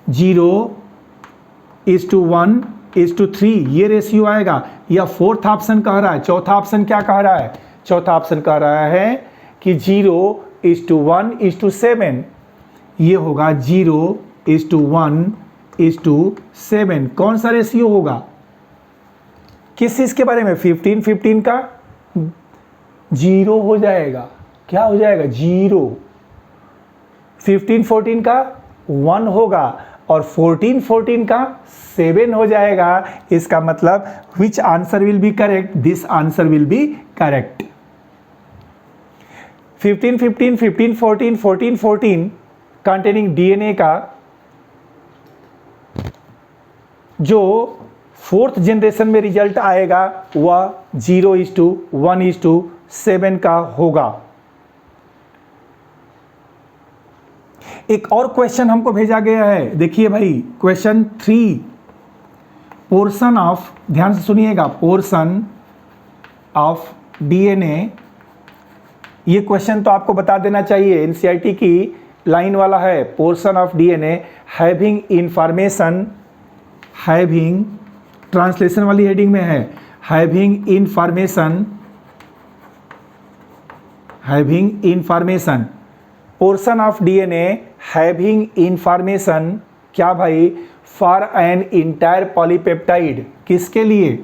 0:1:3 ये रेशियो आएगा। या फोर्थ ऑप्शन कह रहा है, चौथा ऑप्शन क्या कह रहा है? चौथा ऑप्शन कह रहा है कि 0:1:7 ये होगा, 0:1:7। कौन सा रेशियो होगा? किस चीज के बारे में? 15-15 का 0 हो जाएगा। क्या हो जाएगा? 0। 15-14 का 1 होगा और 14-14 का 7 हो जाएगा। इसका मतलब विच answer will be correct? This answer will be correct. 15-15, 15-14, 14-14 containing DNA का जो फोर्थ जनरेशन में रिजल्ट आएगा वह 0:1:7 का होगा। एक और क्वेश्चन हमको भेजा गया है, देखिए भाई क्वेश्चन 3, पोर्शन ऑफ, ध्यान से सुनिएगा, पोर्शन ऑफ डीएनए। ये क्वेश्चन तो आपको बता देना चाहिए, एनसीईआरटी की लाइन वाला है। Portion of DNA having information, having translation वाली हेडिंग में है, having information, portion of DNA having information, क्या भाई? For an entire polypeptide. किसके लिए?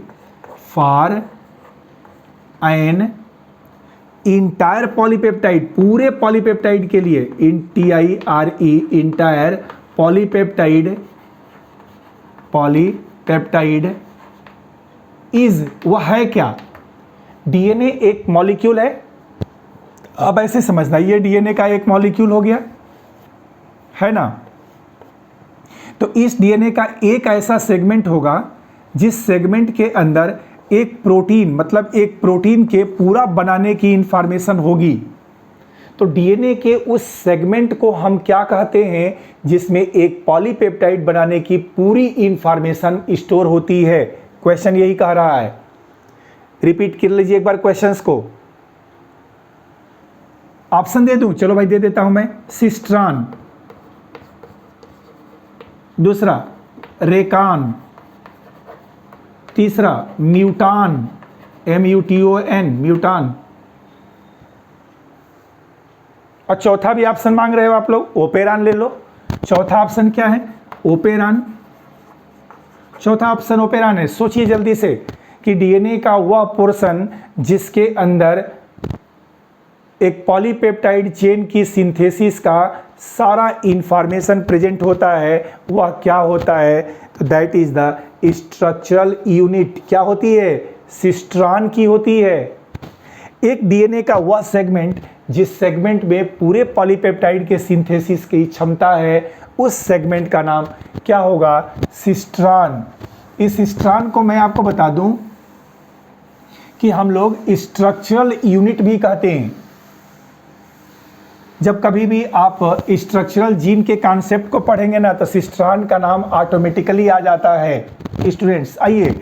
फॉर एन इंटायर पॉलीपेप्टाइड, पूरे पॉलीपेप्टाइड के लिए। INTIRE, इंटायर पॉलीपेप्टाइड इज, वह है क्या? डीएनए एक मॉलिक्यूल है। अब ऐसे समझना, ये डीएनए का एक मॉलिक्यूल हो गया है ना। तो इस डीएनए का एक ऐसा सेगमेंट होगा जिस सेगमेंट के अंदर एक प्रोटीन, मतलब एक प्रोटीन के पूरा बनाने की इंफॉर्मेशन होगी। तो डीएनए के उस सेगमेंट को हम क्या कहते हैं? जिसमें एक पॉलीपेप्टाइड बनाने की पूरी इंफॉर्मेशन स्टोर होती है। क्वेश्चन यही कह रहा है। रिपीट कर लीजिए एक बार क्वेश्चंस को। ऑप्शन दे दूं? चलो भाई दे देता हूं मैं। सिस्ट्रान, दूसरा रेकान, तीसरा म्यूटान, MUTON, म्यूटान, और चौथा भी ऑप्शन मांग रहे हो आप लोग, ओपेरान ले लो। चौथा ऑप्शन क्या है? ओपेरान। चौथा ऑप्शन ओपेरान है। सोचिए जल्दी से कि डीएनए का वह पोर्शन जिसके अंदर एक पॉलीपेप्टाइड चेन की सिंथेसिस का सारा इंफॉर्मेशन प्रेजेंट होता है, वह क्या होता है? तो that is the structural unit. क्या होती है? सिस्ट्रान की होती है। एक डीएनए का वह सेगमेंट जिस सेगमेंट में पूरे पॉलीपेप्टाइड के सिंथेसिस की क्षमता है उस सेगमेंट का नाम क्या होगा? सिस्ट्रान। इस सिस्ट्रान को मैं आपको बता दूं कि हम लोग स्ट्रक्चरल यूनिट भी कहते हैं। जब कभी भी आप स्ट्रक्चरल जीन के कॉन्सेप्ट को पढ़ेंगे ना तो सिस्ट्रान का नाम ऑटोमेटिकली आ जाता है। स्टूडेंट्स आइए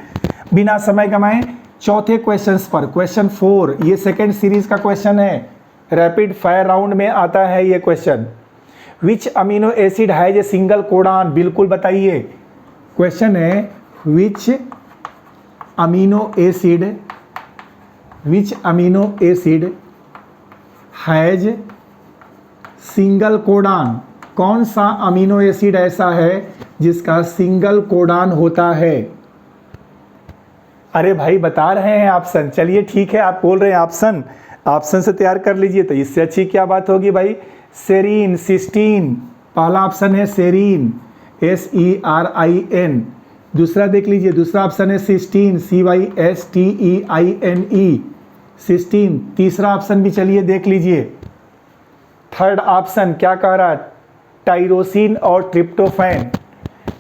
बिना समय गंवाए चौथे क्वेश्चंस पर। क्वेश्चन 4 ये सेकेंड सीरीज का क्वेश्चन है, रैपिड फायर राउंड में आता है ये question. Which amino acid has a single codon? बिल्कुल बताइए। क्वेश्चन है which amino acid has single codon? कौन सा अमीनो एसिड ऐसा है जिसका सिंगल कोडान होता है? अरे भाई बता रहे हैं ऑप्शन। चलिए ठीक है, आप बोल रहे हैं ऑप्शन, ऑप्शन से तैयार कर लीजिए। तो इससे अच्छी क्या बात होगी भाई? Serine, cysteine. पहला ऑप्शन है सेरीन, SERIN। दूसरा देख लीजिए, दूसरा ऑप्शन है सिस्टीन, CYSTEINE, सिस्टीन। तीसरा ऑप्शन भी चलिए देख लीजिए। थर्ड ऑप्शन क्या कह रहा है? टाइरोसिन और ट्रिप्टोफैन।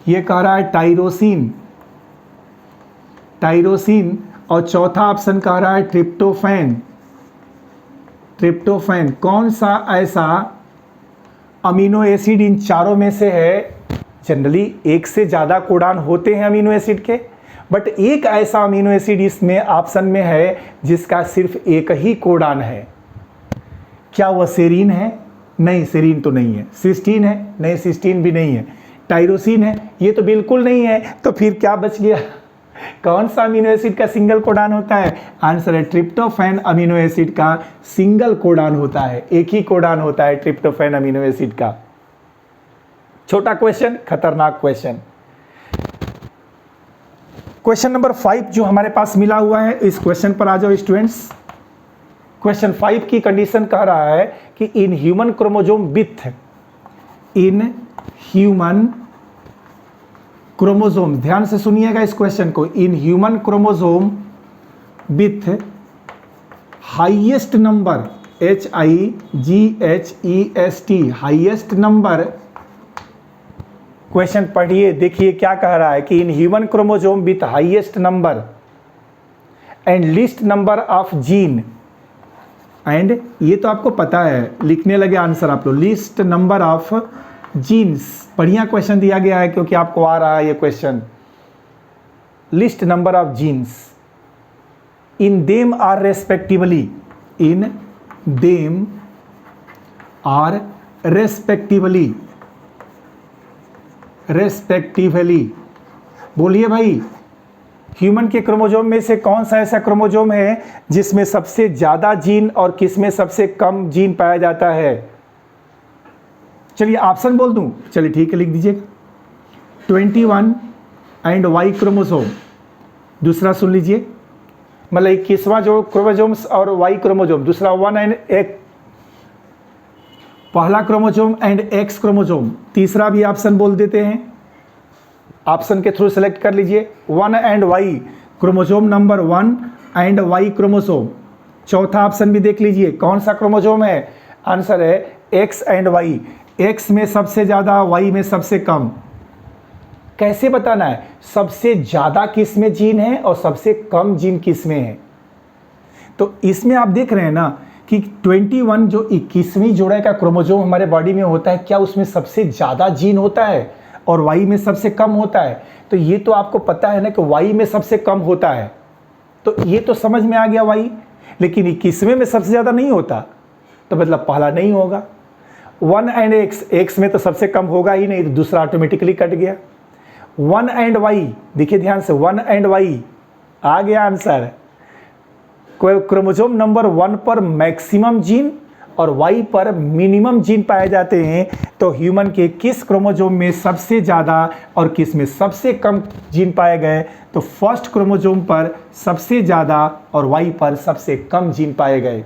ये कह रहा है टाइरोसिन और चौथा ऑप्शन कह रहा है ट्रिप्टोफैन। कौन सा ऐसा अमीनो एसिड इन चारों में से है? जनरली एक से ज़्यादा कोडान होते हैं अमीनो एसिड के, बट एक ऐसा अमीनो एसिड इसमें ऑप्शन में है जिसका सिर्फ एक ही कोडान है। क्या वह सेरीन है? नहीं, सेरीन तो नहीं है। सिस्टीन है? नहीं, सिस्टीन भी नहीं है। टाइरोसिन है? ये तो बिल्कुल नहीं है। तो फिर क्या बच गया? कौन सा अमीनो एसिड का सिंगल कोडान होता है? आंसर है ट्रिप्टोफैन अमीनो एसिड का सिंगल कोडान होता है, एक ही कोडान होता है ट्रिप्टोफैन अमीनो एसिड का। छोटा क्वेश्चन, खतरनाक क्वेश्चन। क्वेश्चन नंबर 5 जो हमारे पास मिला हुआ है, इस क्वेश्चन पर आ जाओ स्टूडेंट्स। क्वेश्चन 5 की कंडीशन कह रहा है कि इन ह्यूमन क्रोमोसोम क्रोमोसोम, ध्यान से सुनिएगा इस क्वेश्चन को। In human chromosome with highest number, HIGHEST, highest number. Question पढ़िए, देखिए क्या कह रहा है कि in human chromosome with highest number and least number of gene, and ये तो आपको पता है, लिखने लगे आंसर आप लोग। लीस्ट नंबर ऑफ जीन्स, बढ़िया क्वेश्चन दिया गया है क्योंकि आपको आ रहा है ये question. Least number of genes in them are respectively, in them are respectively. बोलिए भाई, ह्यूमन के क्रोमोसोम में से कौन सा ऐसा क्रोमोसोम है जिसमें सबसे ज्यादा जीन और किसमें सबसे कम जीन पाया जाता है? चलिए ऑप्शन बोल दूं, चलिए ठीक है लिख दीजिएगा। 21 एंड वाई क्रोमोसोम। दूसरा सुन लीजिए, मतलब 21वां जो क्रोमोसोम्स और वाई क्रोमोसोम। दूसरा 1 एंड एक, पहला क्रोमोसोम एंड एक्स क्रोमोसोम। तीसरा भी ऑप्शन बोल देते हैं, ऑप्शन के थ्रू सेलेक्ट कर लीजिए। 1 and Y chromosome number 1 and Y chromosome. चौथा ऑप्शन भी देख लीजिए, कौन सा क्रोमोसोम है? आंसर है एक्स एंड वाई। एक्स में सबसे ज़्यादा, वाई में सबसे कम। कैसे बताना है? सबसे ज़्यादा किस में जीन है और सबसे कम जीन किस में है। तो इसमें आप देख रहे हैं ना कि 21 जो 21वीं जोड़े का क्रोमोसोम हमारे बॉडी में होता है, क्या उसमें सबसे ज़्यादा जीन होता है और वाई में सबसे कम होता है? तो ये तो आपको पता है ना कि वाई में सबसे कम होता है, तो ये तो समझ में आ गया वाई। लेकिन 21वें में सबसे ज़्यादा नहीं होता, तो मतलब पहला नहीं होगा। 1 एंड एक्स में तो सबसे कम होगा ही नहीं, तो दूसरा ऑटोमेटिकली कट गया। 1 एंड वाई, देखिए ध्यान से, 1 एंड वाई आ गया आंसर। क्रोमोसोम नंबर 1 पर मैक्सिमम जीन और वाई पर मिनिमम जीन पाए जाते हैं। तो ह्यूमन के किस क्रोमोसोम में सबसे ज़्यादा और किस में सबसे कम जीन पाए गए? तो फर्स्ट क्रोमोसोम पर सबसे ज़्यादा और वाई पर सबसे कम जीन पाए गए।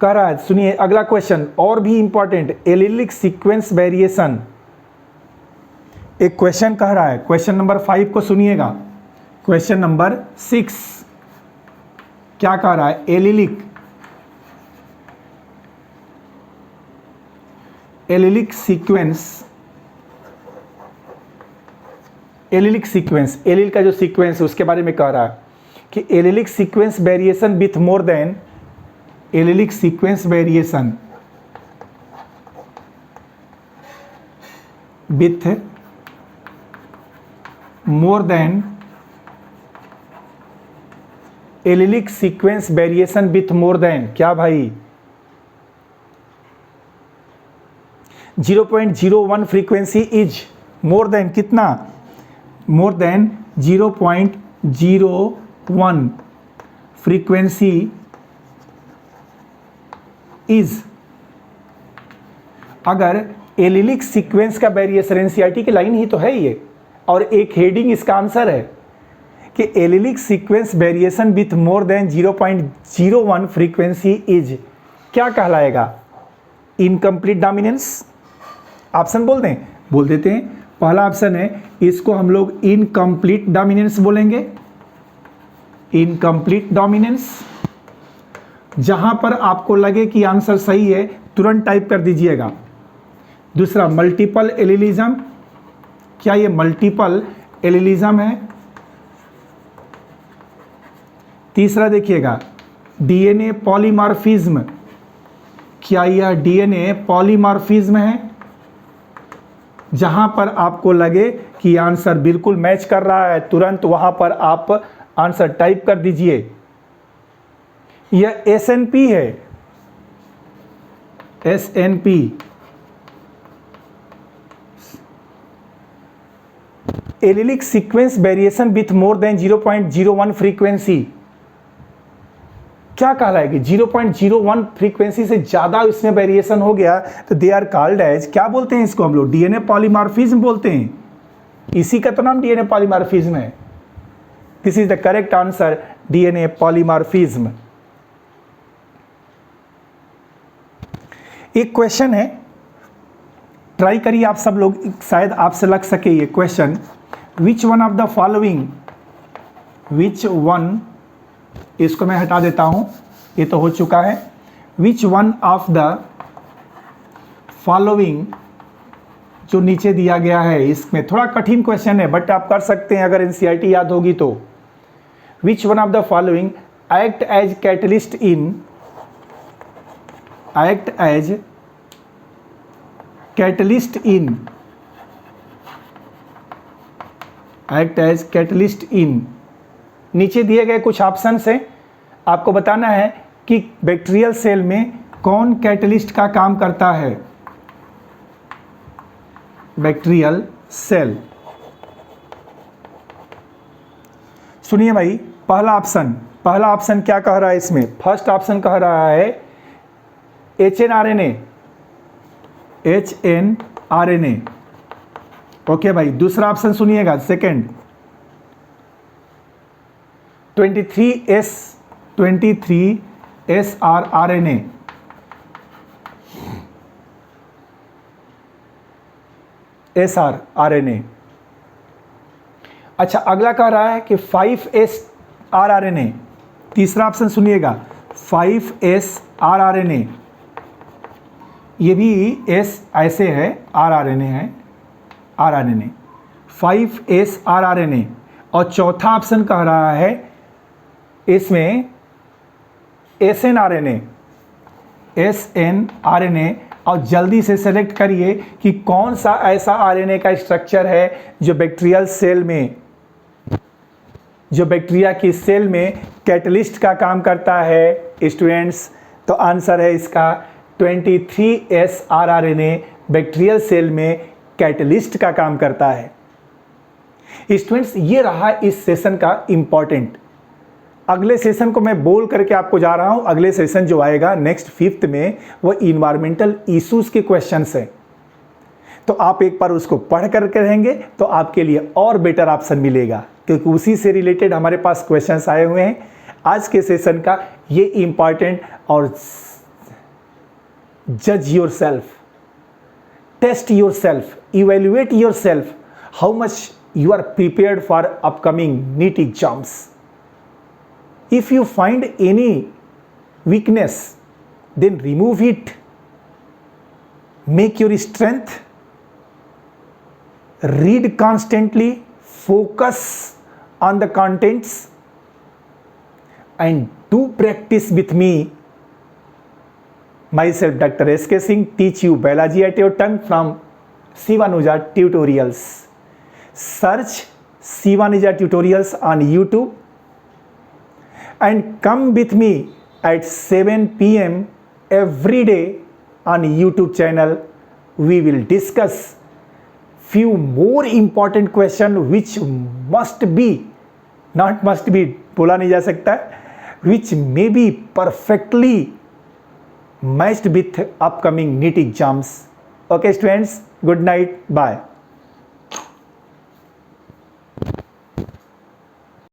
कह रहा है, सुनिए अगला क्वेश्चन और भी इंपॉर्टेंट, एलिलिक सीक्वेंस वेरिएशन। एक क्वेश्चन कह रहा है, क्वेश्चन नंबर 5 को सुनिएगा। क्वेश्चन नंबर 6, क्या कह रहा है, एलिलिक सीक्वेंस, एलिल का जो सीक्वेंस है उसके बारे में कह रहा है कि allylic sequence variation with more then, allylic sequence variation with more then, allylic sequence variation with more then क्या भाई, 0.01 फ्रीक्वेंसी इज मोर देन कितना, मोर देन 0.01 फ्रीक्वेंसी इज, अगर एलिलिक सीक्वेंस का वेरिएशन, एनसीईआरटी की लाइन ही तो है ये, और एक हेडिंग इसका आंसर है कि allylic sequence variation with more then 0.01 frequency is क्या कहलाएगा, इनकम्प्लीट डोमिनेंस। ऑप्शन बोल देते हैं। पहला ऑप्शन है, इसको हम लोग इनकम्प्लीट डोमिनेंस बोलेंगे, इनकम्प्लीट डोमिनेंस। जहां पर आपको लगे कि आंसर सही है तुरंत टाइप कर दीजिएगा। दूसरा, मल्टीपल एलिलिज्म, क्या ये मल्टीपल एलिलिज्म है। तीसरा देखिएगा, डीएनए पॉलीमॉर्फिज्म, क्या यह डीएनए पॉलीमॉर्फिज्म है। जहां पर आपको लगे कि आंसर बिल्कुल मैच कर रहा है तुरंत वहां पर आप आंसर टाइप कर दीजिए। यह एसएनपी है, S&P, allylic sequence variation with more then 0.01 frequency क्या कहलाएगी, 0.01 फ्रीक्वेंसी से ज्यादा इसमें वेरिएशन हो गया तो दे आर कॉल्ड एज, क्या बोलते हैं इसको हम लोग, डीएनए पॉलीमॉर्फिज्म बोलते हैं। इसी का तो नाम डीएनए पॉलीमॉर्फिज्म है। This is the correct answer, DNA polymorphism. एक क्वेश्चन है, ट्राई करिए आप सब लोग, शायद आपसे लग सके ये question. Which one of the following, which one, इसको मैं हटा देता हूं, ये तो हो चुका है। विच वन ऑफ द फॉलोइंग, जो नीचे दिया गया है, इसमें थोड़ा कठिन क्वेश्चन है बट आप कर सकते हैं अगर एनसीईआरटी याद होगी तो। Which one of the following act as catalyst in, act as catalyst in, act as catalyst in. नीचे दिए गए कुछ ऑप्शन से आपको बताना है कि बैक्टीरियल सेल में कौन कैटलिस्ट का काम करता है। बैक्टीरियल सेल, सुनिए भाई, पहला ऑप्शन क्या कह रहा है इसमें, फर्स्ट ऑप्शन कह रहा है एचएनआरएनए, एचएनआरएनए। ओके भाई, दूसरा ऑप्शन सुनिएगा, सेकंड 23S rRNA, srRNA। अच्छा, अगला कह रहा है कि 5S rRNA। तीसरा ऑप्शन सुनिएगा, 5S rRNA, ये भी S ऐसे है, rRNA है, rRNA, 5S rRNA। और चौथा ऑप्शन कह रहा है इसमें SNRNA, SNRNA। और जल्दी से सेलेक्ट करिए कि कौन सा ऐसा आरएनए का स्ट्रक्चर है जो बैक्टीरियल सेल में, जो बैक्टीरिया की सेल में कैटलिस्ट का काम करता है स्टूडेंट्स। तो आंसर है इसका 23S rRNA बैक्टीरियल सेल में कैटलिस्ट का काम करता है। स्टूडेंट्स, ये रहा इस सेशन का इंपॉर्टेंट। अगले सेशन को मैं बोल करके आपको जा रहा हूं, अगले सेशन जो आएगा नेक्स्ट 5th में वो इन्वायरमेंटल इश्यूज के क्वेश्चंस हैं। तो आप एक बार उसको पढ़ करके रहेंगे तो आपके लिए और बेटर ऑप्शन मिलेगा, क्योंकि उसी से रिलेटेड हमारे पास क्वेश्चंस आए हुए हैं। आज के सेशन का ये इंपॉर्टेंट, और जज yourself, test yourself, evaluate yourself, how much you are prepared for upcoming NEET exams. If you find any weakness, then remove it. Make your strength. Read constantly, focus on the contents, and do practice with me. Myself, Dr. S.K. Singh, teach you biology at your tongue from Sivanuja Tutorials. Search Sivanuja Tutorials on YouTube and come with me at 7 p.m. every day on YouTube channel. We will discuss few more important question which must be, not must be, बोला नहीं जा सकता, which may be perfectly matched with upcoming NEET exams. Okay students, good night, bye.